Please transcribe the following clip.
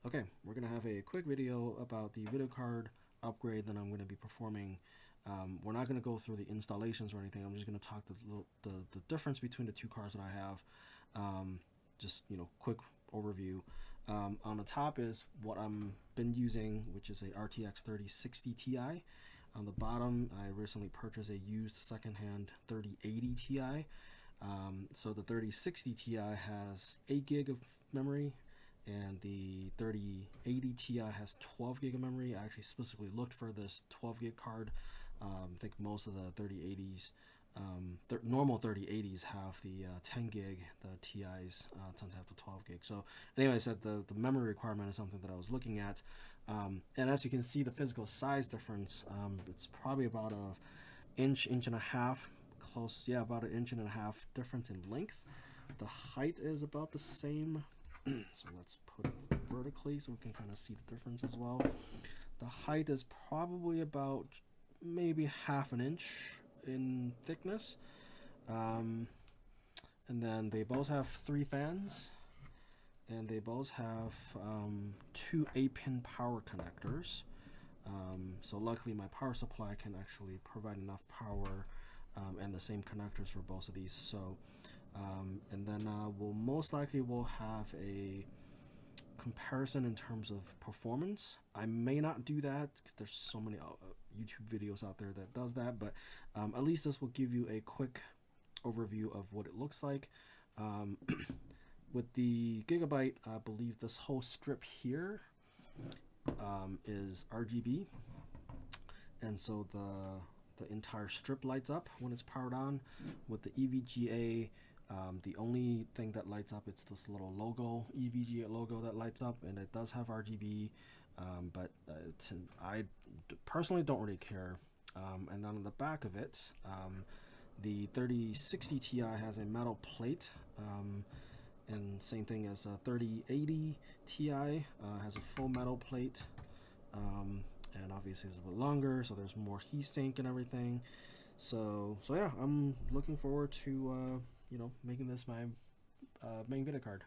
Okay, we're going to have a quick video about the video card upgrade that I'm going to be performing. We're not going to go through the installations or anything. I'm just going to talk the difference between the two cards that I have. Just, quick overview. On the top is what I'm been using, which is a RTX 3060 Ti. On the bottom, I recently purchased a used secondhand 3080 Ti. So the 3060 Ti has 8 gig of memory, and the 3080 Ti has 12 gig of memory. I actually specifically looked for this 12 gig card. I think most of the 3080s, normal 3080s have the 10 gig. The TIs tend to have the 12 gig. So anyway, I said the memory requirement is something that I was looking at. And as you can see, the physical size difference, it's probably about an inch and a half, about an inch and a half difference in length. The height is about the same. So let's put it vertically so we can kind of see the difference as well. The height is probably about maybe half an inch in thickness. And then they both have 3 fans, and they both have 2 8-pin power connectors. So luckily my power supply can actually provide enough power, and the same connectors for both of these. So and then we'll most likely have a comparison in terms of performance. I may not do that because there's so many YouTube videos out there that does that, but at least this will give you a quick overview of what it looks like. With the Gigabyte, I believe this whole strip here is RGB, and so the entire strip lights up when it's powered on. With the EVGA, the only thing that lights up, it's this little logo, EVGA logo, that lights up, and it does have RGB, but I personally don't really care. And then on the back of it, the 3060 Ti has a metal plate, and same thing as a 3080 Ti has a full metal plate, and obviously it's a bit longer, so there's more heat sink and everything. So yeah, I'm looking forward to making this my main video card.